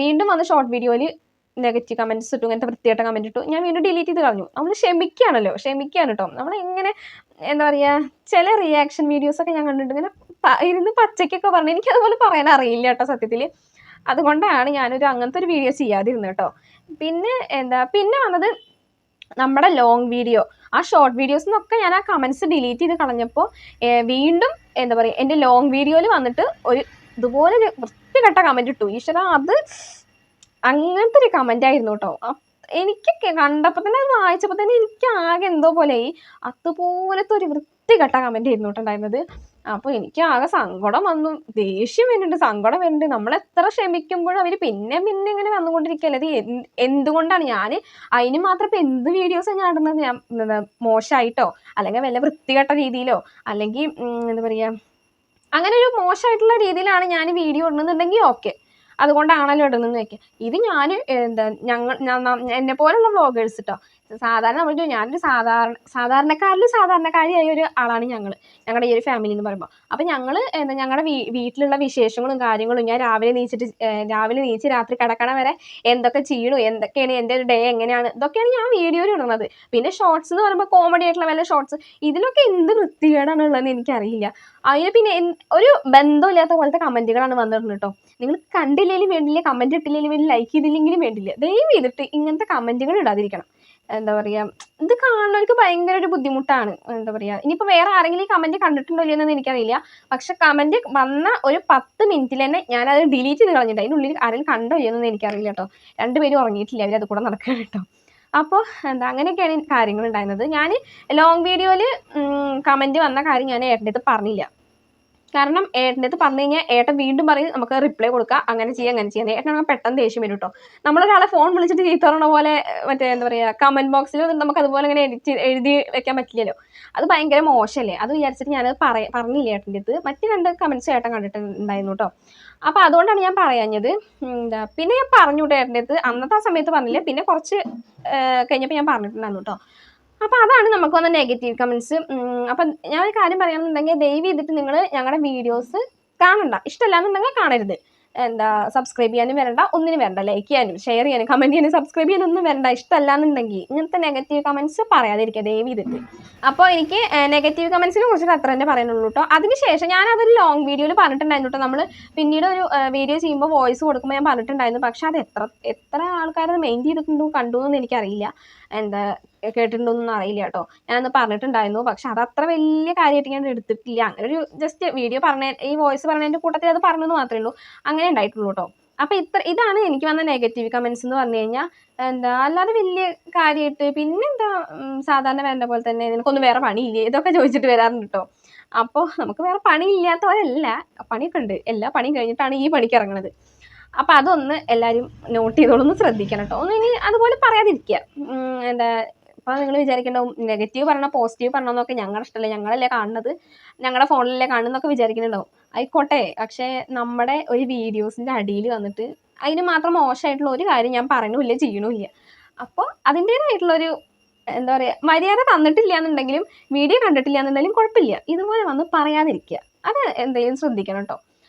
വീണ്ടും വന്ന് ഷോർട്ട് വീഡിയോയിൽ നെഗറ്റീവ് കമൻറ്റ്സ് ഇട്ടു, ഇങ്ങനത്തെ വൃത്തിയായിട്ട കമൻറ്റ് ഇട്ടു. ഞാൻ വീണ്ടും ഡിലീറ്റ് ചെയ്ത് കളഞ്ഞു. നമ്മൾ ക്ഷമിക്കുകയാണ് കേട്ടോ. നമ്മൾ എങ്ങനെ എന്താ പറയുക, ചില റിയാക്ഷൻ വീഡിയോസൊക്കെ ഞാൻ കണ്ടിട്ട് ഇങ്ങനെ ഇരുന്ന് പച്ചയ്ക്കൊക്കെ പറഞ്ഞു. എനിക്കതുപോലെ പറയാൻ അറിയില്ല കേട്ടോ സത്യത്തിൽ. അതുകൊണ്ടാണ് ഞാനൊരു അങ്ങനത്തെ ഒരു വീഡിയോ ചെയ്യാതിരുന്നത് കേട്ടോ. പിന്നെ വന്നത് നമ്മുടെ ലോങ് വീഡിയോ. ആ ഷോർട്ട് വീഡിയോസിനൊക്കെ ഞാൻ ആ കമൻറ്റ്സ് ഡിലീറ്റ് ചെയ്ത് കളഞ്ഞപ്പോൾ വീണ്ടും എന്താ പറയുക, എൻ്റെ ലോങ് വീഡിയോയിൽ വന്നിട്ട് ഇതുപോലെ ഒരു വൃത്തികെട്ട കമൻറ്റ് ഇട്ടു. ഈശ്വര, അത് അങ്ങനത്തെ ഒരു കമൻ്റ് ആയിരുന്നു കേട്ടോ. എനിക്ക് കണ്ടപ്പോൾ തന്നെ, അത് വായിച്ചപ്പോൾ തന്നെ എനിക്ക് ആകെ എന്തോ പോലെ അതുപോലത്തെ ഒരു വൃത്തികെട്ട കമൻ്റ് ആയിരുന്നു കേട്ടോ ഉണ്ടായിരുന്നത്. അപ്പോൾ എനിക്ക് ആകെ സങ്കടം വന്നു, ദേഷ്യം വരുന്നുണ്ട്, സങ്കടം വരുന്നുണ്ട്. നമ്മൾ എത്ര ക്ഷമിക്കുമ്പോഴും അവർ പിന്നെ പിന്നെ ഇങ്ങനെ വന്നുകൊണ്ടിരിക്കുകയല്ലേ. അത് എന്തുകൊണ്ടാണ് ഞാൻ അതിന് മാത്രം ഇപ്പം എന്ത് വീഡിയോസാണ് ഞാൻ ഇടുന്നത്? ഞാൻ മോശമായിട്ടോ അല്ലെങ്കിൽ വല്ല വൃത്തികെട്ട രീതിയിലോ അല്ലെങ്കിൽ എന്താ പറയുക അങ്ങനെ ഒരു മോശമായിട്ടുള്ള രീതിയിലാണ് ഞാൻ വീഡിയോ ഇടുന്നുണ്ടെങ്കിൽ ഓക്കെ, അതുകൊണ്ടാണല്ലോ ഇടുന്നതെന്ന് വെക്കുക. ഇത് ഞാൻ എന്താ എന്നെ പോലുള്ള വ്ളോഗേഴ്സ് കേട്ടോ, സാധാരണ നമ്മൾ ഞാനൊരു സാധാരണക്കാരിയായ ഒരു ആളാണ് ഞങ്ങളുടെ ഈ ഒരു ഫാമിലി എന്ന് പറയുമ്പോൾ. അപ്പം ഞങ്ങൾ എന്താ ഞങ്ങളുടെ വീട്ടിലുള്ള വിശേഷങ്ങളും കാര്യങ്ങളും ഞാൻ രാവിലെ നീച്ച് രാത്രി കിടക്കണ വരെ എന്തൊക്കെ ചെയ്യണു, എന്തൊക്കെയാണ് എൻ്റെ ഒരു ഡേ എങ്ങനെയാണ്, ഇതൊക്കെയാണ് ഞാൻ വീഡിയോയിൽ ഇടുന്നത്. പിന്നെ ഷോർട്സ് എന്ന് പറയുമ്പോൾ കോമഡി ആയിട്ടുള്ള വല്ല ഷോർട്സ്, ഇതിലൊക്കെ എന്ത് വൃത്തികേടാണ് ഉള്ളതെന്ന് എനിക്കറിയില്ല. അതിന് പിന്നെ ഒരു ബന്ധമില്ലാത്ത പോലത്തെ കമൻറ്റുകളാണ് വന്നിട്ടുണ്ട് കേട്ടോ. നിങ്ങൾ കണ്ടില്ലെങ്കിലും വേണ്ടില്ല, കമൻറ്റ് ഇട്ടില്ലെങ്കിലും വേണ്ടില്ല, ലൈക്ക് ചെയ്തില്ലെങ്കിലും വേണ്ടില്ല, ദയവ് ചെയ്തിട്ട് ഇങ്ങനത്തെ കമൻറ്റുകൾ ഇടാതിരിക്കണം. എന്താ പറയുക, ഇത് കാണുന്നവർക്ക് ഭയങ്കര ഒരു ബുദ്ധിമുട്ടാണ്. എന്താ പറയുക, ഇനിയിപ്പോൾ വേറെ ആരെങ്കിലും ഈ കമൻറ്റ് കണ്ടിട്ടുണ്ടോ ഇല്ലെന്ന് എനിക്കറിയില്ല. പക്ഷെ കമൻറ്റ് വന്ന ഒരു 10 മിനിറ്റിൽ തന്നെ ഞാനത് ഡിലീറ്റ് ചെയ്ത് കളഞ്ഞിട്ട് അതിനുള്ളിൽ ആരെങ്കിലും കണ്ടോ ഇല്ലെന്നൊന്നും എനിക്കറിയില്ല കേട്ടോ. രണ്ടുപേരും ഉറങ്ങിയിട്ടില്ല, അവർ അത് കൂടെ നടക്കുകയാണ് കേട്ടോ. അപ്പോൾ എന്താ അങ്ങനെയൊക്കെയാണ് കാര്യങ്ങൾ ഉണ്ടായിരുന്നത്. ഞാൻ ലോങ് വീഡിയോയിൽ കമൻറ്റ് വന്ന കാര്യം ഞാൻ ഏട്ടൻ്റെ അടുത്ത് പറഞ്ഞില്ല. കാരണം ഏട്ടൻ്റെ അടുത്ത് പറഞ്ഞു കഴിഞ്ഞാൽ ഏട്ടൻ വീണ്ടും പറയും നമുക്ക് റിപ്ലൈ കൊടുക്കാം, അങ്ങനെ ചെയ്യാം. ഏട്ടനാണെങ്കിൽ പെട്ടെന്ന് ദേഷ്യം വരും കേട്ടോ. നമ്മളൊരാളെ ഫോൺ വിളിച്ചിട്ട് ചീത്ത പറയണ പോലെ മറ്റേ എന്താ പറയുക കമൻറ്റ് ബോക്സിൽ നമുക്ക് അതുപോലെ ഇങ്ങനെ എഴുതി വെക്കാൻ പറ്റില്ലല്ലോ. അത് ഭയങ്കര മോശമല്ലേ. അത് വിചാരിച്ചിട്ട് ഞാനത് പറഞ്ഞില്ല ഏട്ടൻ്റെ അടുത്ത്. മറ്റ് 2 കമൻറ്റ്സ് ഏട്ടൻ കണ്ടിട്ടുണ്ടായിരുന്നു കേട്ടോ. അപ്പോൾ അതുകൊണ്ടാണ് ഞാൻ പറയാഞ്ഞത്. പിന്നെ ഞാൻ പറഞ്ഞു കേട്ടോ ഏട്ടൻ്റെ അടുത്ത്. അന്നത്തെ ആ സമയത്ത് പറഞ്ഞില്ല, പിന്നെ കുറച്ച് കഴിഞ്ഞപ്പോൾ ഞാൻ പറഞ്ഞിട്ടുണ്ടായിരുന്നു കേട്ടോ. അപ്പോൾ അതാണ് നമുക്ക് വന്ന നെഗറ്റീവ് കമൻറ്റ്സ്. അപ്പം ഞാൻ ഒരു കാര്യം പറയാമെന്നുണ്ടെങ്കിൽ ദയവ് ചെയ്തിട്ട് നിങ്ങൾ ഞങ്ങളുടെ വീഡിയോസ് കാണണ്ട, ഇഷ്ടമല്ലാന്നുണ്ടെങ്കിൽ കാണരുത്. എന്താ സബ്സ്ക്രൈബ് ചെയ്യാനും വരണ്ട, ഒന്നിനും വരണ്ട, ലൈക്ക് ചെയ്യാനും ഷെയർ ചെയ്യാനും കമൻറ്റ് ചെയ്യാനും സബ്സ്ക്രൈബ് ചെയ്യാനൊന്നും വരണ്ട. ഇഷ്ടമല്ലാന്നുണ്ടെങ്കിൽ ഇങ്ങനത്തെ നെഗറ്റീവ് കമൻറ്റ്സ് പറയാതിരിക്കുക ദയവ് ചെയ്തിട്ട്. അപ്പോൾ എനിക്ക് നെഗറ്റീവ് കമൻറ്റ്സിനെ കുറിച്ചിട്ട് അത്ര തന്നെ പറയാനുള്ളൂ കേട്ടോ. അതിനുശേഷം ഞാനതൊരു ലോങ് വീഡിയോയിൽ പറഞ്ഞിട്ടുണ്ടായിരുന്നു കേട്ടോ. നമ്മൾ പിന്നീട് ഒരു വീഡിയോ ചെയ്യുമ്പോൾ വോയിസ് കൊടുക്കുമ്പോൾ ഞാൻ പറഞ്ഞിട്ടുണ്ടായിരുന്നു. പക്ഷെ അത് എത്ര ആൾക്കാരത് മെയിൻ ചെയ്തിട്ടുണ്ടോ കണ്ടു എന്ന് എനിക്കറിയില്ല, എന്താ കേട്ടിട്ടുണ്ടോന്നൊന്നും അറിയില്ല കേട്ടോ. ഞാനന്ന് പറഞ്ഞിട്ടുണ്ടായിരുന്നു, പക്ഷെ അത് അത്ര വലിയ കാര്യമായിട്ട് ഞാൻ എടുത്തിട്ടില്ല. അങ്ങനെ ഒരു ജസ്റ്റ് വീഡിയോ ഈ വോയിസ് പറഞ്ഞതിൻ്റെ കൂട്ടത്തിൽ അത് പറഞ്ഞെന്ന് മാത്രമേ ഉള്ളൂ, അങ്ങനെ ഉണ്ടായിട്ടുള്ളൂ കേട്ടോ. അപ്പോൾ ഇതാണ് എനിക്ക് വന്ന നെഗറ്റീവ് കമൻറ്റ്സ് എന്ന് പറഞ്ഞു കഴിഞ്ഞാൽ. എന്താ അല്ലാതെ വലിയ കാര്യമായിട്ട് പിന്നെന്താ സാധാരണ വേണ്ട പോലെ തന്നെ നിനക്കൊന്നും വേറെ പണിയില്ലേ ഇതൊക്കെ ചോദിച്ചിട്ട് വരാറുണ്ട് കേട്ടോ. അപ്പോൾ നമുക്ക് വേറെ പണിയില്ലാത്തവരല്ല, പണിയൊക്കെ ഉണ്ട്. എല്ലാ പണിയും കഴിഞ്ഞിട്ടാണ് ഈ പണിക്ക് ഇറങ്ങുന്നത്. അപ്പോൾ അതൊന്ന് എല്ലാവരും നോട്ട് ചെയ്തോളൊന്ന് ശ്രദ്ധിക്കണം കേട്ടോ. ഒന്ന് ഇനി അതുപോലെ പറയാതിരിക്കുക. എന്താ അപ്പോൾ നിങ്ങൾ വിചാരിക്കണ്ടാവും നെഗറ്റീവ് പറഞ്ഞാൽ പോസിറ്റീവ് പറഞ്ഞതെന്നൊക്കെ ഞങ്ങളുടെ ഇഷ്ടമല്ലേ, ഞങ്ങളല്ലേ കാണുന്നത്, ഞങ്ങളുടെ ഫോണിലല്ലേ കാണുന്നതൊക്കെ വിചാരിക്കുന്നുണ്ടാവും. ആയിക്കോട്ടെ, പക്ഷേ നമ്മുടെ ഒരു വീഡിയോസിൻ്റെ അടിയിൽ വന്നിട്ട് അതിന് മാത്രം മോശമായിട്ടുള്ള ഒരു കാര്യം ഞാൻ പറയണമില്ല ചെയ്യണമില്ല. അപ്പോൾ അതിൻ്റേതായിട്ടുള്ളൊരു എന്താ പറയുക മര്യാദ തന്നിട്ടില്ല എന്നുണ്ടെങ്കിലും വീഡിയോ കണ്ടിട്ടില്ല എന്നുണ്ടെങ്കിലും കുഴപ്പമില്ല, ഇതുപോലെ വന്ന് പറയാതിരിക്കുക. അത് എന്തെങ്കിലും ശ്രദ്ധിക്കണം കേട്ടോ.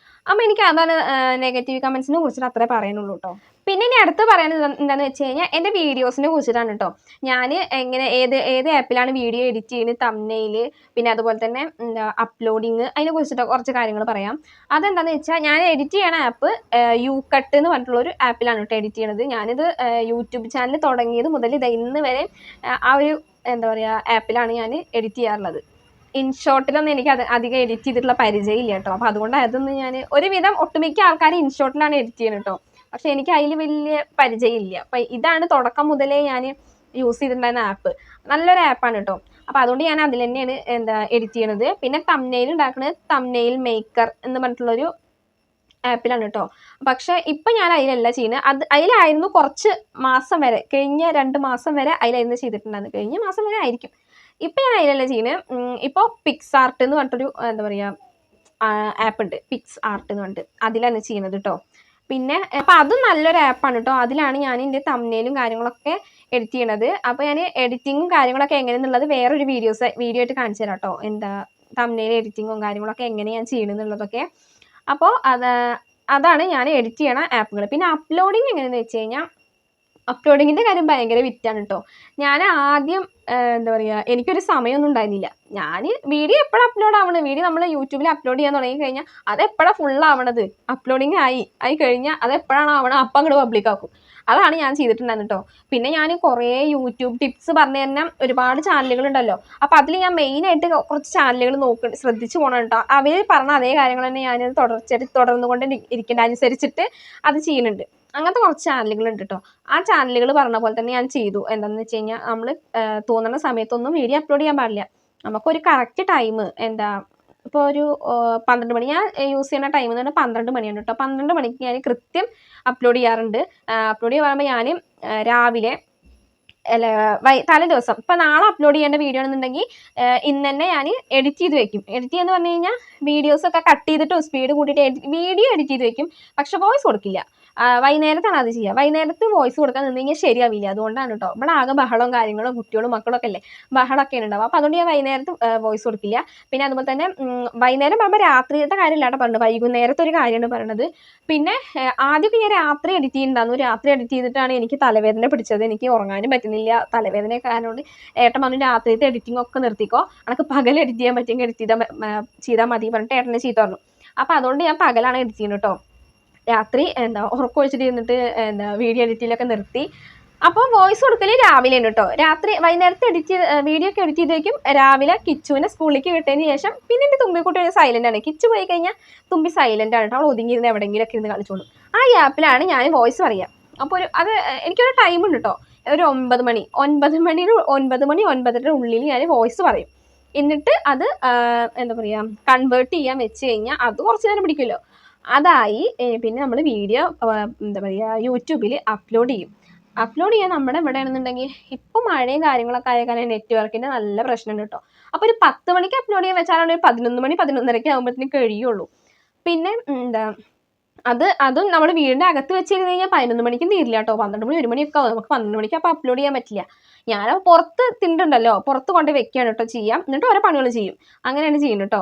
അപ്പോൾ എനിക്ക് അതാണ് നെഗറ്റീവ് കമൻസിനെ കുറിച്ചിട്ട് അത്രേ പറയാനുള്ളൂ കേട്ടോ. പിന്നെ ഇനി അടുത്ത് പറയാനുള്ളത് എന്താണെന്ന് വെച്ച് കഴിഞ്ഞാൽ എൻ്റെ വീഡിയോസിനെ കുറിച്ചിട്ടാണ് കേട്ടോ. ഞാൻ എങ്ങനെ ഏത് ആപ്പിലാണ് വീഡിയോ എഡിറ്റ് ചെയ്യുന്നത്, തംബ്നെയിൽ, പിന്നെ അതുപോലെ തന്നെ എന്താ അപ്ലോഡിങ്, അതിനെ കുറിച്ചിട്ട് കുറച്ച് കാര്യങ്ങൾ പറയാം. അതെന്താണെന്ന് വെച്ചാൽ ഞാൻ എഡിറ്റ് ചെയ്യണ ആപ്പ് യൂകട്ട് എന്ന് പറഞ്ഞിട്ടുള്ളൊരു ആപ്പിലാണ് കേട്ടോ എഡിറ്റ് ചെയ്യണത്. ഞാനിത് യൂട്യൂബ് ചാനൽ തുടങ്ങിയത് മുതൽ ഇന്ന് വരെ ആ ഒരു എന്താ പറയുക ആപ്പിലാണ് ഞാൻ എഡിറ്റ് ചെയ്യാറുള്ളത്. ഇൻഷോട്ടിലൊന്നും എനിക്ക് അധികം എഡിറ്റ് ചെയ്തിട്ടുള്ള പരിചയമില്ല കേട്ടോ. അപ്പോൾ അതുകൊണ്ട് അതൊന്നും ഞാൻ ഒരുവിധം ഒട്ടുമിക്ക ആൾക്കാർ ഇൻഷോട്ടിലാണ് എഡിറ്റ് ചെയ്യുന്നത് കേട്ടോ. പക്ഷെ എനിക്ക് അതിൽ വലിയ പരിചയമില്ല. അപ്പം ഇതാണ് തുടക്കം മുതലേ ഞാൻ യൂസ് ചെയ്തിട്ടുണ്ടായിരുന്ന ആപ്പ്. നല്ലൊരു ആപ്പാണ് കേട്ടോ. അപ്പോൾ അതുകൊണ്ട് ഞാൻ അതിൽ തന്നെയാണ് എഡിറ്റ് ചെയ്യണത്. പിന്നെ തംബ്നെയിൽ ഉണ്ടാക്കുന്നത് തംബ്നെയിൽ മേക്കർ എന്ന് പറഞ്ഞിട്ടുള്ളൊരു ആപ്പിലാണ് കേട്ടോ. പക്ഷെ ഇപ്പം ഞാൻ അതിലല്ല ചെയ്യുന്നത്. അതിലായിരുന്നു കുറച്ച് മാസം വരെ, കഴിഞ്ഞ 2 മാസം വരെ അതിലായിരുന്നു ചെയ്തിട്ടുണ്ടായിരുന്നു. കഴിഞ്ഞ മാസം വരെ ആയിരിക്കും. ഇപ്പം ഞാൻ അതിലല്ല ചെയ്യുന്നത്. ഇപ്പോൾ പിക്സ് ആർട്ട് എന്ന് പറഞ്ഞിട്ടൊരു എന്താ പറയുക ആപ്പ് ഉണ്ട്, പിക്സ് ആർട്ട് എന്ന് പറഞ്ഞിട്ട്, അതിലാണ് ചെയ്യുന്നത് കേട്ടോ. പിന്നെ അപ്പോൾ അതും നല്ലൊരു ആപ്പാണ് കേട്ടോ. അതിലാണ് ഞാൻ എൻ്റെ തംബ്നെയിലും കാര്യങ്ങളൊക്കെ എഡിറ്റ് ചെയ്യണത്. അപ്പോൾ ഞാൻ എഡിറ്റിങ്ങും കാര്യങ്ങളൊക്കെ എങ്ങനെയെന്നുള്ളത് വേറൊരു വീഡിയോ ആയിട്ട് കാണിച്ചു തരാം കേട്ടോ. എന്താ തംബ്നെയിൽ എഡിറ്റിങ്ങും കാര്യങ്ങളൊക്കെ എങ്ങനെ ഞാൻ ചെയ്യണമെന്നുള്ളതൊക്കെ. അപ്പോൾ അതാണ് ഞാൻ എഡിറ്റ് ചെയ്യണ ആപ്പുകൾ. പിന്നെ അപ്ലോഡിങ് എങ്ങനെയെന്ന് വെച്ച് കഴിഞ്ഞാൽ അപ്ലോഡിങ്ങിൻ്റെ കാര്യം ഭയങ്കര വിറ്റാണ് കേട്ടോ. ഞാൻ ആദ്യം എന്താ പറയുക എനിക്കൊരു സമയമൊന്നും ഉണ്ടായിരുന്നില്ല. ഞാൻ വീഡിയോ എപ്പോഴാണ് അപ്ലോഡ് ആവണത്, വീഡിയോ നമ്മൾ യൂട്യൂബിൽ അപ്ലോഡ് ചെയ്യാൻ തുടങ്ങി കഴിഞ്ഞാൽ അതെപ്പോഴാണ് ഫുള്ളാവണത്, അപ്ലോഡിങ് ആയി കഴിഞ്ഞാൽ അതെപ്പോഴാണോ ആവണത് അപ്പം അങ്ങോട്ട് പബ്ലിക് ആക്കും. അതാണ് ഞാൻ ചെയ്തിട്ടുണ്ടായിരുന്നു കേട്ടോ. പിന്നെ ഞാൻ കുറേ യൂട്യൂബ് ടിപ്സ് പറഞ്ഞു തന്നെ ഒരുപാട് ചാനലുകളുണ്ടല്ലോ. അപ്പോൾ അതിൽ ഞാൻ മെയിനായിട്ട് കുറച്ച് ചാനലുകൾ ശ്രദ്ധിച്ച് പോകണം കേട്ടോ. അവർ പറഞ്ഞ അതേ കാര്യങ്ങൾ തന്നെ ഞാനത് തുടർന്നുകൊണ്ട് ഇരിക്കേണ്ട അനുസരിച്ചിട്ട് അത് ചെയ്യുന്നുണ്ട്. അങ്ങനത്തെ കുറച്ച് ചാനലുകളുണ്ട് കേട്ടോ. ആ ചാനലുകൾ പറഞ്ഞ പോലെ തന്നെ ഞാൻ ചെയ്തു. എന്താണെന്ന് വെച്ച് കഴിഞ്ഞാൽ നമ്മൾ തോന്നുന്ന സമയത്തൊന്നും വീഡിയോ അപ്ലോഡ് ചെയ്യാൻ പാടില്ല. നമുക്കൊരു കറക്റ്റ് ടൈം ഇപ്പോൾ ഒരു 12 മണി ഞാൻ യൂസ് ചെയ്യുന്ന ടൈം എന്ന് പറഞ്ഞാൽ 12 മണിയാണ് കേട്ടോ. 12 മണിക്ക് ഞാൻ കൃത്യം അപ്ലോഡ് ചെയ്യാറുണ്ട്. അപ്ലോഡ് ചെയ്യുമ്പോൾ ഞാൻ രാവിലെ അല്ല തലേ ദിവസം ഇപ്പം നാളെ അപ്ലോഡ് ചെയ്യേണ്ട വീഡിയോ ആണെന്നുണ്ടെങ്കിൽ ഇന്ന് തന്നെ ഞാൻ എഡിറ്റ് ചെയ്ത് വെക്കും. എഡിറ്റ് ചെയ്യുക എന്ന് പറഞ്ഞു കഴിഞ്ഞാൽ വീഡിയോസൊക്കെ കട്ട് ചെയ്തിട്ടും സ്പീഡ് കൂട്ടിയിട്ട് വീഡിയോ എഡിറ്റ് ചെയ്ത് വെക്കും. പക്ഷെ വോയിസ് കൊടുക്കില്ല. വൈകുന്നേരത്താണ് അത് ചെയ്യുക. വൈകുന്നേരത്ത് വോയിസ് കൊടുക്കാൻ നിന്ന് കഴിഞ്ഞാൽ ശരിയാവില്ല. അതുകൊണ്ടാണ് കേട്ടോ. ഇവിടെ ആകെ ബഹളവും കാര്യങ്ങളും കുട്ടികളും മക്കളൊക്കെ അല്ലേ, ബഹളമൊക്കെ ഉണ്ടാവും. അപ്പോൾ അതുകൊണ്ട് ഞാൻ വൈകുന്നേരത്ത് വോയിസ് കൊടുക്കില്ല. പിന്നെ അതുപോലെ തന്നെ വൈകുന്നേരം പറയുമ്പോൾ രാത്രിയത്തെ കാര്യമില്ലാണ്ട് പറഞ്ഞത്, വൈകുന്നേരത്തെ ഒരു കാര്യമാണ് പറയണത്. പിന്നെ ആദ്യമൊക്കെ ഞാൻ രാത്രി എഡിറ്റ് ചെയ്യുന്നുണ്ടായിരുന്നു. രാത്രി എഡിറ്റ് ചെയ്തിട്ടാണ് എനിക്ക് തലവേദന പിടിച്ചത്. എനിക്ക് ഉറങ്ങാനും പറ്റുന്നില്ല, തലവേദന കാരണം. ഏട്ടൻ പറഞ്ഞു രാത്രിയത്തെ എഡിറ്റിംഗ് ഒക്കെ നിർത്തിക്കോ, എനിക്ക് പകൽ എഡിറ്റ് ചെയ്യാൻ പറ്റുമെങ്കിൽ എഡിറ്റ് ചെയ്താൽ മതി പറഞ്ഞിട്ട് ഏട്ടനെ ചീത്ത പറഞ്ഞു. അപ്പോൾ അതുകൊണ്ട് ഞാൻ പകലാണ് എഡിറ്റ് ചെയ്യുന്നത് കേട്ടോ. രാത്രി ഉറക്കൊഴിച്ചിട്ട് ഇരുന്നിട്ട് വീഡിയോ എഡിറ്റിലൊക്കെ നിർത്തി. അപ്പോൾ വോയിസ് കൊടുക്കൽ രാവിലെയാണ് കേട്ടോ. രാത്രി വൈകുന്നേരത്തെ വീഡിയോ ഒക്കെ എഡിറ്റ് ചെയ്ത് വയ്ക്കും. രാവിലെ കിച്ചുവിനെ സ്കൂളിലേക്ക് വിട്ടതിന് ശേഷം പിന്നെ എൻ്റെ തുമ്പിക്കുട്ടി ഒരു സൈലൻ്റ് ആണ്. കിച്ചു പോയി കഴിഞ്ഞാൽ തുമ്പി സൈലൻ്റ് ആണ് കേട്ടോ. അവൾ ഒതുങ്ങിയിരുന്ന് എവിടെയെങ്കിലുമൊക്കെ ഇരുന്ന് കളിച്ചോളും. ആ ഗ്യാപ്പിലാണ് ഞാൻ വോയിസ് പറയുക. അപ്പോൾ അത് എനിക്കൊരു ടൈമുണ്ട് കേട്ടോ. ഒരു 9 മണി 9:30 ഉള്ളിൽ ഞാൻ വോയിസ് പറയും. എന്നിട്ട് അത് എന്താ പറയുക, കൺവേർട്ട് ചെയ്യാൻ വെച്ച് കഴിഞ്ഞാൽ അത് കുറച്ച് നേരം പിടിക്കുമല്ലോ. അതായി പിന്നെ നമ്മൾ വീഡിയോ എന്താ പറയുക യൂട്യൂബിൽ അപ്ലോഡ് ചെയ്യും. അപ്ലോഡ് ചെയ്യാൻ നമ്മുടെ ഇവിടെ ആണെന്നുണ്ടെങ്കിൽ ഇപ്പോൾ മഴയും കാര്യങ്ങളൊക്കെ ആയ കാരണം നെറ്റ്വർക്കിൻ്റെ നല്ല പ്രശ്നമുണ്ട് കേട്ടോ. അപ്പോൾ ഒരു 10 മണിക്ക് അപ്ലോഡ് ചെയ്യാൻ വെച്ചാലാണ് ഒരു 11 മണി 11:30 ആകുമ്പോഴത്തേന് കഴിയുള്ളൂ. പിന്നെ അതും നമ്മൾ വീടിൻ്റെ അകത്ത് വെച്ചിരുന്ന് കഴിഞ്ഞാൽ 11 മണിക്കും തീരില്ല കേട്ടോ. 12 മണി 1 മണിയൊക്കെ ആവും. നമുക്ക് 12 മണിക്ക് അപ്പോൾ അപ്ലോഡ് ചെയ്യാൻ പറ്റില്ല. ഞാൻ പുറത്ത് തിണ്ടുണ്ടല്ലോ, പുറത്ത് കൊണ്ട് വെക്കുകയാണ് കേട്ടോ ചെയ്യാം. എന്നിട്ട് ഓരോ പണികൾ ചെയ്യും. അങ്ങനെയാണ് ചെയ്യുന്നത് കേട്ടോ.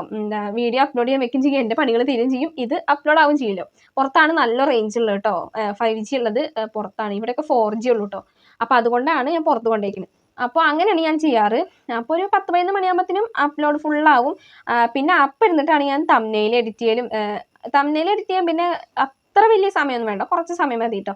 വീഡിയോ അപ്ലോഡ് ചെയ്യാൻ വെക്കും ചെയ്യും, എൻ്റെ പണികൾ തീരും ചെയ്യും. ഇത് അപ്ലോഡ് ആവും ചെയ്യില്ലോ. പുറത്താണ് നല്ല റേഞ്ച് ഉള്ളത് കേട്ടോ. 5G ഉള്ളത് പുറത്താണ്. ഇവിടെയൊക്കെ 4G ഉള്ളൂ കേട്ടോ. അപ്പോൾ അതുകൊണ്ടാണ് ഞാൻ പുറത്ത് കൊണ്ടുവയ്ക്കുന്നത്. അപ്പോൾ അങ്ങനെയാണ് ഞാൻ ചെയ്യാറ്. അപ്പോൾ ഒരു 10-11 മണിയാകുമ്പോഴത്തേനും അപ്ലോഡ് ഫുള്ളാവും. പിന്നെ അപ്പം ഇരുന്നിട്ടാണ് ഞാൻ തംബ്നെയിൽ എഡിറ്റ് ചെയ്യാൻ പിന്നെ അത്ര വലിയ സമയമൊന്നും വേണ്ട, കുറച്ച് സമയം മതി കേട്ടോ.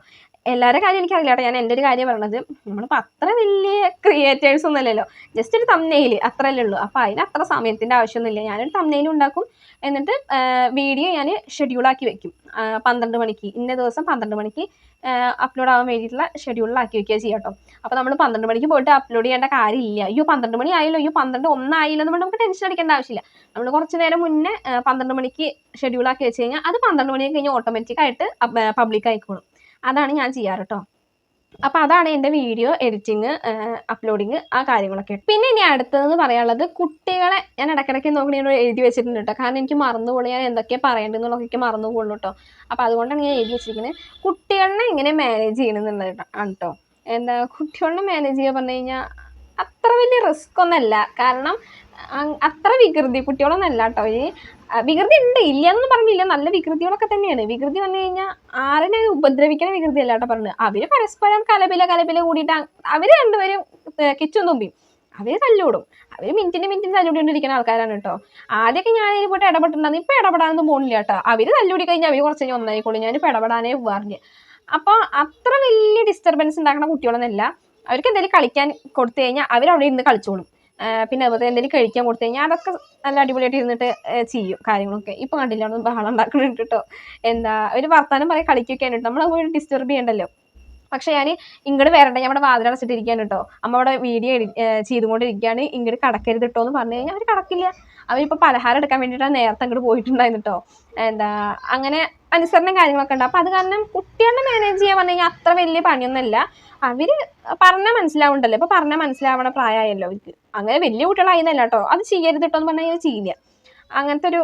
എല്ലാവരുടെ കാര്യം എനിക്കറിയില്ല കേട്ടോ. ഞാൻ എൻ്റെ ഒരു കാര്യം പറഞ്ഞത്. നമ്മളിപ്പോൾ അത്ര വലിയ ക്രിയേറ്റേഴ്സ് ഒന്നും അല്ലല്ലോ. ജസ്റ്റ് ഒരു തംബ്നെയിൽ അത്രയല്ലേ ഉള്ളൂ. അപ്പോൾ അതിന് അത്ര സമയത്തിൻ്റെ ആവശ്യമൊന്നുമില്ല. ഞാനൊരു തംബ്നെയിൽ ഉണ്ടാക്കും. എന്നിട്ട് വീഡിയോ ഞാൻ ഷെഡ്യൂളാക്കി വെക്കും. 12 മണിക്ക് ഇന്ന ദിവസം 12 മണിക്ക് അപ്ലോഡ് ആവാൻ വേണ്ടിയിട്ടുള്ള ഷെഡ്യൂളിലാക്കി വെക്കുക ചെയ്യാം കേട്ടോ. അപ്പോൾ നമ്മൾ 12 മണിക്ക് പോയിട്ട് അപ്ലോഡ് ചെയ്യേണ്ട കാര്യമില്ല. 12 മണി ആയല്ലോ, 12:01 ആയില്ലോ എന്ന് പറഞ്ഞാൽ നമുക്ക് ടെൻഷൻ അടിക്കേണ്ട ആവശ്യമില്ല. നമ്മൾ കുറച്ച് നേരം മുന്നേ 12 മണിക്ക് ഷെഡ്യൂളാക്കി വെച്ച് കഴിഞ്ഞാൽ അത് 12 മണിക്ക് കഴിഞ്ഞ് ഓട്ടോമാറ്റിക്കായിട്ട് പബ്ലിക് ആയിക്കോളും. അതാണ് ഞാൻ ചെയ്യാറ് കേട്ടോ. അപ്പോൾ അതാണ് എൻ്റെ വീഡിയോ എഡിറ്റിങ്, അപ്ലോഡിങ്, ആ കാര്യങ്ങളൊക്കെ. പിന്നെ ഇനി അടുത്തതെന്ന് പറയാനുള്ളത്, കുട്ടികളെ ഞാൻ ഇടയ്ക്കിടയ്ക്ക് നോക്കി ഞാൻ എഴുതി വെച്ചിട്ടുണ്ട് കേട്ടോ. കാരണം എനിക്ക് മറന്നുപോകും, ഞാൻ എന്തൊക്കെയാണ് പറയേണ്ടതെന്നുള്ളതൊക്കെ മറന്നുപോകുള്ളൂ കേട്ടോ. അപ്പോൾ അതുകൊണ്ടാണ് ഞാൻ എഴുതി വെച്ചിരിക്കുന്നത്. കുട്ടികളെ എങ്ങനെ മാനേജ് ചെയ്യണമെന്നുള്ളത് ആണ് കേട്ടോ. കുട്ടികളെ മാനേജ് ചെയ്യുക പറഞ്ഞു കഴിഞ്ഞാൽ അത്ര വലിയ റിസ്ക് ഒന്നുമല്ല. കാരണം അത്ര വികൃതി കുട്ടികളൊന്നല്ല കേട്ടോ. വികൃതി ഉണ്ട്, ഇല്ലയെന്നൊന്നും പറഞ്ഞില്ല, നല്ല വികൃതികളൊക്കെ തന്നെയാണ്. വികൃതി പറഞ്ഞു കഴിഞ്ഞാൽ ആരെന്നെ ഉപദ്രവിക്കുന്ന വികൃതി അല്ല കേട്ടോ പറഞ്ഞത്. അവർ പരസ്പരം കലപില കൂടിയിട്ട് അവർ രണ്ടുപേരും കിച്ചും തുമ്പിയും അവർ തല്ലൂടും. അവർ മിനിറ്റിന് തല്ലൂടിക്കൊണ്ടിരിക്കുന്ന ആൾക്കാരാണ് കേട്ടോ. ആദ്യമൊക്കെ ഞാൻ ഇതിൽ പോയിട്ട് ഇടപെട്ടിട്ടുണ്ടായിരുന്നു. ഇപ്പം ഇടപെടാനൊന്നും പോകുന്നില്ല കേട്ടോ. അവർ തല്ലൂടി കഴിഞ്ഞാൽ അവർ കുറച്ച് കഴിഞ്ഞ് ഒന്നായിക്കോളും. ഞാനിപ്പോൾ ഇടപെടാനേ പോകാറില്ല. അപ്പോൾ അത്ര വലിയ ഡിസ്റ്റർബൻസ് ഉണ്ടാക്കുന്ന കുട്ടികളൊന്നുമല്ല. അവർക്ക് എന്തെങ്കിലും കളിക്കാൻ കൊടുത്തു കഴിഞ്ഞാൽ അവരവിടെ ഇരുന്ന് കളിച്ചോളും. പിന്നെ അതുപോലെ എന്തെങ്കിലും കഴിക്കാൻ കൊടുത്തു കഴിഞ്ഞാൽ അതൊക്കെ നല്ല അടിപൊളിയായിട്ട് ഇരുന്നിട്ട് ചെയ്യും കാര്യങ്ങളൊക്കെ. ഇപ്പോൾ കണ്ടില്ല അവിടെ ബഹളം ഉണ്ടാക്കുന്നുണ്ട് കേട്ടോ. ഒരു വർത്താനം പറയാൻ കളിക്കുകയൊക്കെയാണ് കേട്ടോ. നമ്മൾ പോയി ഡിസ്റ്റർബ് ചെയ്യണ്ടല്ലോ. പക്ഷേ ഞാൻ ഇങ്ങോട്ട് വരണ്ട, ഞാൻ ഇവിടെ വാതിലടച്ചിട്ടിരിക്കുകയാണ് കേട്ടോ. അമ്മ അവിടെ വീഡിയോ ചെയ്തുകൊണ്ടിരിക്കുകയാണ്, ഇങ്ങോട്ട് കടക്കരുത് കേട്ടോ എന്ന് പറഞ്ഞു കഴിഞ്ഞാൽ അവർ കടക്കില്ല. അവരിപ്പോൾ പലഹാരം എടുക്കാൻ വേണ്ടിയിട്ടാണ് നേരത്തെ അങ്ങോട്ട് പോയിട്ടുണ്ടായിരുന്നു കേട്ടോ. അങ്ങനെ അനുസരണം കാര്യങ്ങളൊക്കെ ഉണ്ട്. അപ്പോൾ അത് കാരണം കുട്ടികളെ മാനേജ് ചെയ്യാൻ പറഞ്ഞു കഴിഞ്ഞാൽ അത്ര വലിയ പണിയൊന്നുമല്ല. അവർ പറഞ്ഞാൽ മനസ്സിലാവുണ്ടല്ലോ. ഇപ്പോൾ പറഞ്ഞാൽ മനസ്സിലാവണ പ്രായമായല്ലോ അവർക്ക്. അങ്ങനെ വലിയ കുട്ടികളായിരുന്നല്ല കേട്ടോ. അത് ചെയ്യരുത് കേട്ടോ എന്ന് പറഞ്ഞാൽ കഴിഞ്ഞാൽ ചെയ്യില്ല. അങ്ങനത്തെ ഒരു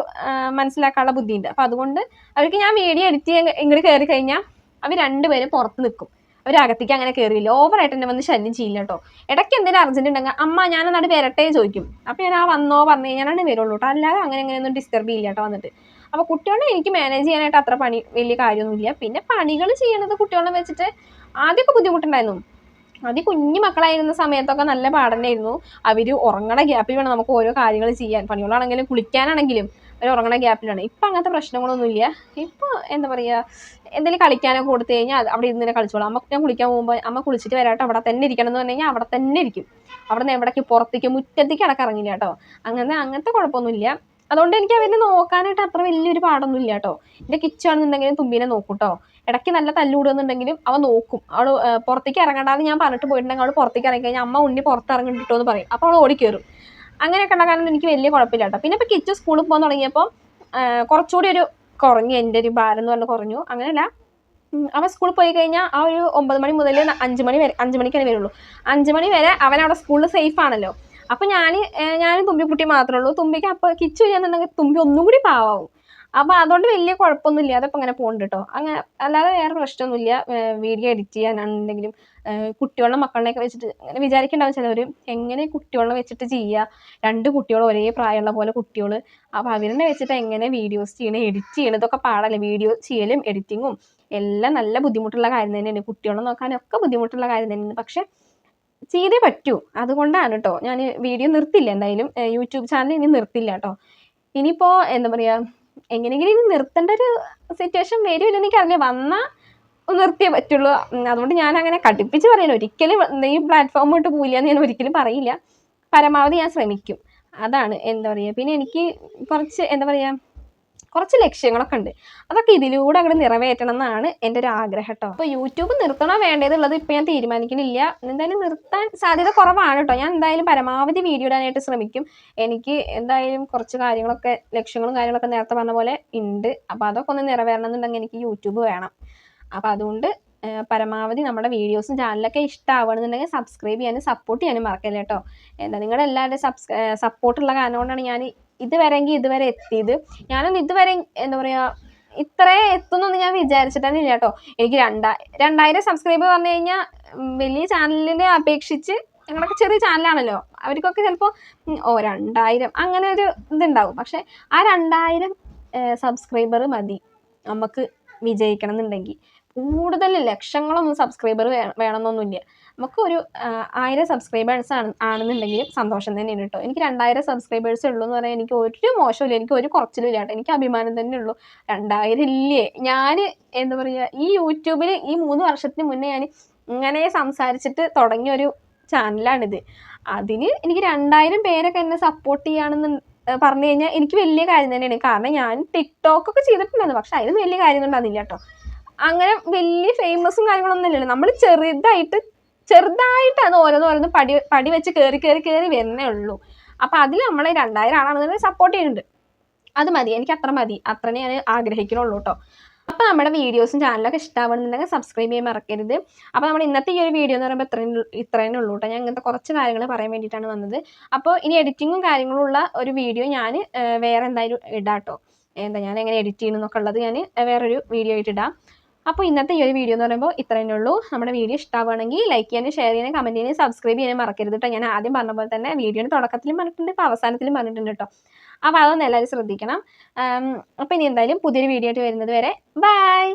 മനസ്സിലാക്കാനുള്ള ബുദ്ധിയുണ്ട്. അപ്പോൾ അതുകൊണ്ട് അവർക്ക് ഞാൻ വീഡിയോ എഡിറ്റ് ചെയ്യാൻ ഇങ്ങോട്ട് കയറി കഴിഞ്ഞാൽ അവർ രണ്ടുപേരും പുറത്ത് നിൽക്കും. അവരകത്തേക്ക് അങ്ങനെ കയറിയില്ല. ഓവറായിട്ട് എന്നെ വന്ന് ശല്യം ചെയ്യില്ല കേട്ടോ. ഇടയ്ക്ക് എന്തെങ്കിലും അർജൻറ്റ് ഉണ്ടെങ്കിൽ അമ്മ ഞാനൊന്നാട് വരട്ടെ ചോദിക്കും. അപ്പോൾ ഞാൻ വന്നോ പറഞ്ഞു കഴിഞ്ഞാലാണ് വരുള്ളൂ കേട്ടോ. അല്ലാതെ അങ്ങനെയൊന്നും ഡിസ്റ്റർബ് ചെയ്യില്ല കേട്ടോ വന്നിട്ട്. അപ്പോൾ കുട്ടികളെ എനിക്ക് മാനേജ് ചെയ്യാനായിട്ട് അത്ര വലിയ കാര്യമൊന്നുമില്ല. പിന്നെ പണികൾ ചെയ്യണത് കുട്ടികളെ വെച്ചിട്ട് ആദ്യമൊക്കെ ബുദ്ധിമുട്ടുണ്ടായിരുന്നു. ആദ്യം കുഞ്ഞു മക്കളായിരുന്ന സമയത്തൊക്കെ നല്ല പാടന്നായിരുന്നു. അവർ ഉറങ്ങണ ഗ്യാപ്പിൽ വേണം നമുക്ക് ഓരോ കാര്യങ്ങൾ ചെയ്യാൻ. പണികളാണെങ്കിലും കുളിക്കാനാണെങ്കിലും അവർ ഉറങ്ങണ ഗ്യാപ്പിലാണ്. ഇപ്പം അങ്ങനത്തെ പ്രശ്നങ്ങളൊന്നുമില്ല. ഇപ്പോൾ എന്താ പറയുക, എന്തെങ്കിലും കളിക്കാനൊക്കെ കൊടുത്തു കഴിഞ്ഞാൽ അവിടെ ഇരുന്ന് കളിച്ചോളാം. ഞാൻ കുളിക്കാൻ പോകുമ്പോൾ അമ്മ കുളിച്ചിട്ട് വരാട്ടോ അവിടെ തന്നെ ഇരിക്കണം എന്ന് പറഞ്ഞു കഴിഞ്ഞാൽ അവിടെ തന്നെ ഇരിക്കും. അവിടെ നിന്ന് എവിടേക്ക് പുറത്തേക്ക് മുറ്റത്തേക്ക് ഇറങ്ങില്ല കേട്ടോ. അങ്ങനത്തെ കുഴപ്പമൊന്നുമില്ല. അതുകൊണ്ട് എനിക്ക് അവരെ നോക്കാനായിട്ട് അത്ര വലിയൊരു പാടൊന്നുമില്ല കേട്ടോ. എൻ്റെ കിച്ചാണെന്നുണ്ടെങ്കിലും തുമ്പീനെ നോക്കും കേട്ടോ. ഇടയ്ക്ക് നല്ല തല്ലുകൂടുന്നുണ്ടെങ്കിലും അവ നോക്കും. അവൾ പുറത്തേക്ക് ഇറങ്ങണ്ടാന്ന് ഞാൻ പറഞ്ഞിട്ട് പോയിട്ടുണ്ടെങ്കിൽ അവൾ പുറത്തേക്ക് ഇറങ്ങി കഴിഞ്ഞാൽ അമ്മ ഉണ്ണി പുറത്തിറങ്ങിട്ടോ എന്ന് പറയും. അപ്പോൾ അവൾ ഓടിക്കയറും. അങ്ങനെയൊക്കെ ഉണ്ടാക്കാനൊന്നും എനിക്ക് വലിയ കുഴപ്പമില്ല കേട്ടോ. പിന്നെ ഇപ്പോൾ കിച്ചു സ്കൂളിൽ പോകാൻ തുടങ്ങിയപ്പോൾ കുറച്ചുകൂടി ഒരു കുറഞ്ഞു, എൻ്റെ ഒരു ഭാരം എന്ന് പറഞ്ഞാൽ കുറഞ്ഞു. അങ്ങനെയല്ല, അവൻ സ്കൂളിൽ പോയി കഴിഞ്ഞാൽ ആ ഒരു 9 മണി മുതൽ 5 മണി വരെ, 5 മണിക്കേ വരുള്ളൂ. 5 മണി വരെ അവൻ അവിടെ സ്കൂളിൽ സേഫ് ആണല്ലോ. അപ്പോൾ ഞാനും തുമ്പിക്കുട്ടി മാത്രമേ ഉള്ളൂ. തുമ്പിക്ക് അപ്പോൾ കിച്ചു ചെയ്യാന്നുണ്ടെങ്കിൽ തുമ്പി ഒന്നും കൂടി പാവാവും. അപ്പോൾ അതുകൊണ്ട് വലിയ കുഴപ്പമൊന്നുമില്ല, അതപ്പോൾ അങ്ങനെ പോകുന്നുണ്ട് കേട്ടോ. അങ്ങനെ അല്ലാതെ വേറെ പ്രശ്നമൊന്നുമില്ല. വീഡിയോ എഡിറ്റ് ചെയ്യാനാണെന്നുണ്ടെങ്കിലും കുട്ടികളുടെ മക്കളിനെയൊക്കെ വെച്ചിട്ട് അങ്ങനെ വിചാരിക്കേണ്ടാവും ചിലവർ, എങ്ങനെ കുട്ടികളെ വെച്ചിട്ട് ചെയ്യുക, 2 കുട്ടികൾ ഒരേ പ്രായമുള്ള പോലെ കുട്ടികൾ, അപ്പോൾ അവരെ വെച്ചിട്ട് എങ്ങനെ വീഡിയോസ് ചെയ്യണം, എഡിറ്റ് ചെയ്യണം, ഇതൊക്കെ പാടല്ലേ. വീഡിയോ ചെയ്യലും എഡിറ്റിങ്ങും എല്ലാം നല്ല ബുദ്ധിമുട്ടുള്ള കാര്യം തന്നെയാണ്. കുട്ടികളെ നോക്കാനൊക്കെ ബുദ്ധിമുട്ടുള്ള കാര്യം തന്നെയാണ്. പക്ഷെ ചെയ്തേ പറ്റൂ. അതുകൊണ്ടാണ് കേട്ടോ ഞാൻ വീഡിയോ നിർത്തില്ല. എന്തായാലും യൂട്യൂബ് ചാനൽ ഇനി നിർത്തില്ല കേട്ടോ. ഇനിയിപ്പോൾ എന്താ പറയുക, എങ്ങനെയെങ്കിലും ഇനി നിർത്തേണ്ട ഒരു സിറ്റുവേഷൻ വരുമില്ലെന്ന് എനിക്കറിയില്ല. വന്നാൽ നിർത്തിയേ പറ്റുള്ളൂ. അതുകൊണ്ട് ഞാൻ അങ്ങനെ കടുപ്പിച്ച് പറയില്ല. ഒരിക്കലും ഈ പ്ലാറ്റ്ഫോം വിട്ട് പോയില്ല എന്ന് ഞാൻ ഒരിക്കലും പറയില്ല. പരമാവധി ഞാൻ ശ്രമിക്കും. അതാണ് എന്താ പറയുക. പിന്നെ എനിക്ക് കുറച്ച് എന്താ പറയുക, കുറച്ച് ലക്ഷ്യങ്ങളൊക്കെ ഉണ്ട്. അതൊക്കെ ഇതിലൂടെ അങ്ങോട്ട് നിറവേറ്റണം എന്നാണ് എൻ്റെ ഒരു ആഗ്രഹം കേട്ടോ. അപ്പോൾ യൂട്യൂബ് നിർത്തണോ വേണ്ടതുള്ളത് ഇപ്പോൾ ഞാൻ തീരുമാനിക്കുന്നില്ല. എന്തായാലും നിർത്താൻ സാധ്യത കുറവാണ് കേട്ടോ. ഞാൻ എന്തായാലും പരമാവധി വീഡിയോ ഇടാനായിട്ട് ശ്രമിക്കും. എനിക്ക് എന്തായാലും കുറച്ച് കാര്യങ്ങളൊക്കെ, ലക്ഷ്യങ്ങളും കാര്യങ്ങളൊക്കെ നേരത്തെ പറഞ്ഞ പോലെ ഉണ്ട്. അപ്പോൾ അതൊക്കെ ഒന്ന് നിറവേറണം എന്നുണ്ടെങ്കിൽ എനിക്ക് യൂട്യൂബ് വേണം. അപ്പോൾ അതുകൊണ്ട് പരമാവധി നമ്മുടെ വീഡിയോസും ചാനലൊക്കെ ഇഷ്ടമാവുകയാണെന്നുണ്ടെങ്കിൽ സബ്സ്ക്രൈബ് ചെയ്യാനും സപ്പോർട്ട് ചെയ്യാനും മറക്കല്ലേ കേട്ടോ. എന്താ നിങ്ങളുടെ എല്ലാവരുടെയും സപ്പോർട്ടുള്ള കാരണം കൊണ്ടാണ് ഞാൻ ഇതുവരെ എത്തിയത്. ഞാനൊന്നും ഇതുവരെ എന്താ പറയുക ഇത്രേ എത്തുന്നൊന്നും ഞാൻ വിചാരിച്ചിട്ടന്നെ ഇല്ല കേട്ടോ. എനിക്ക് 2000 സബ്സ്ക്രൈബർ പറഞ്ഞു കഴിഞ്ഞാൽ വലിയ ചാനലിനെ അപേക്ഷിച്ച് ഞങ്ങളൊക്കെ ചെറിയ ചാനലാണല്ലോ. അവർക്കൊക്കെ ചിലപ്പോൾ 2000 അങ്ങനെ ഒരു ഇതുണ്ടാവും. പക്ഷെ ആ 2000 സബ്സ്ക്രൈബർ മതി നമുക്ക് വിജയിക്കണം എന്നുണ്ടെങ്കിൽ. കൂടുതൽ ലക്ഷങ്ങളൊന്നും സബ്സ്ക്രൈബർ വേണമെന്നൊന്നുമില്ല. നമുക്ക് ഒരു 1000 സബ്സ്ക്രൈബേഴ്സ് ആണെന്നുണ്ടെങ്കിലും സന്തോഷം തന്നെയാണ് കേട്ടോ. എനിക്ക് 2000 സബ്സ്ക്രൈബേഴ്സ് ഉള്ളൂ എന്ന് പറയാൻ എനിക്ക് ഒരു മോശമില്ല, എനിക്ക് ഒരു കുറച്ചിലും ഇല്ല കേട്ടോ. എനിക്ക് അഭിമാനം തന്നെ ഉള്ളൂ. 2000 ഇല്ലേ. ഞാൻ എന്താ പറയുക, ഈ യൂട്യൂബിൽ ഈ 3 വർഷത്തിന് മുന്നേ ഞാൻ ഇങ്ങനെ സംസാരിച്ചിട്ട് തുടങ്ങിയൊരു ചാനലാണിത്. അതിന് എനിക്ക് 2000 പേരൊക്കെ എന്നെ സപ്പോർട്ട് ചെയ്യുകയാണെന്ന് പറഞ്ഞു കഴിഞ്ഞാൽ എനിക്ക് വലിയ കാര്യം തന്നെയാണ്. കാരണം ഞാൻ ടിക്ടോക്കൊക്കെ ചെയ്തിട്ടുണ്ടായിരുന്നു. പക്ഷെ അതിന് വലിയ കാര്യമൊന്നും ഉണ്ടാകുന്നില്ല കേട്ടോ. അങ്ങനെ വലിയ ഫേമസും കാര്യങ്ങളൊന്നും ഇല്ലല്ലോ. നമ്മൾ ചെറുതായിട്ട് അത് ഓരോന്ന് പടി വെച്ച് കയറി വരുന്നേ ഉള്ളൂ. അപ്പോൾ അതിൽ നമ്മൾ 2000 ആളാണെന്നുണ്ടെങ്കിൽ സപ്പോർട്ട് ചെയ്യുന്നുണ്ട്. അത് മതി, എനിക്ക് അത്ര മതി. അത്രേ ഞാൻ ആഗ്രഹിക്കണുള്ളൂ കേട്ടോ. അപ്പോൾ നമ്മുടെ വീഡിയോസും ചാനലൊക്കെ ഇഷ്ടമാവുന്നുണ്ടെങ്കിൽ സബ്സ്ക്രൈബ് ചെയ്യാൻ മറക്കരുത്. അപ്പോൾ നമ്മൾ ഇന്നത്തെ ഈ ഒരു വീഡിയോ എന്ന് പറയുമ്പോൾ ഇത്രയേ ഉള്ളൂ കേട്ടോ. ഞാൻ ഇങ്ങനത്തെ കുറച്ച് കാര്യങ്ങൾ പറയാൻ വേണ്ടിയിട്ടാണ് വന്നത്. അപ്പോൾ ഇനി എഡിറ്റിങ്ങും കാര്യങ്ങളും ഉള്ള ഒരു വീഡിയോ ഞാൻ വേറെ എന്തായാലും ഇടാം കേട്ടോ. ഞാൻ എങ്ങനെ എഡിറ്റ് ചെയ്യണമെന്നൊക്കെ ഉള്ളത് ഞാൻ വേറൊരു വീഡിയോ ആയിട്ട് ഇടാം. അപ്പോൾ ഇന്നത്തെ ഈ ഒരു വീഡിയോ എന്ന് പറയുമ്പോൾ ഇത്രയേ ഉള്ളൂ. നമ്മുടെ വീഡിയോ ഇഷ്ടമാവുകയാണെങ്കിൽ ലൈക്ക് ചെയ്യാനും ഷെയർ ചെയ്യാനും കമൻറ്റ് ചെയ്യാനും സബ്സ്ക്രൈബ് ചെയ്യാനും മറക്കരുത് കേട്ടോ. ഞാൻ ആദ്യം പറഞ്ഞ പോലെ തന്നെ വീഡിയോയുടെ തുടക്കത്തിലും പറഞ്ഞിട്ടുണ്ട്, ഇപ്പോൾ അവസാനത്തിലും പറഞ്ഞിട്ടുണ്ട് കേട്ടോ. അപ്പോൾ അതൊന്നും എല്ലാവരും ശ്രദ്ധിക്കണം. അപ്പോൾ ഇനി എന്തായാലും പുതിയൊരു വീഡിയോ ആയിട്ട് വരുന്നത് വരെ ബൈ.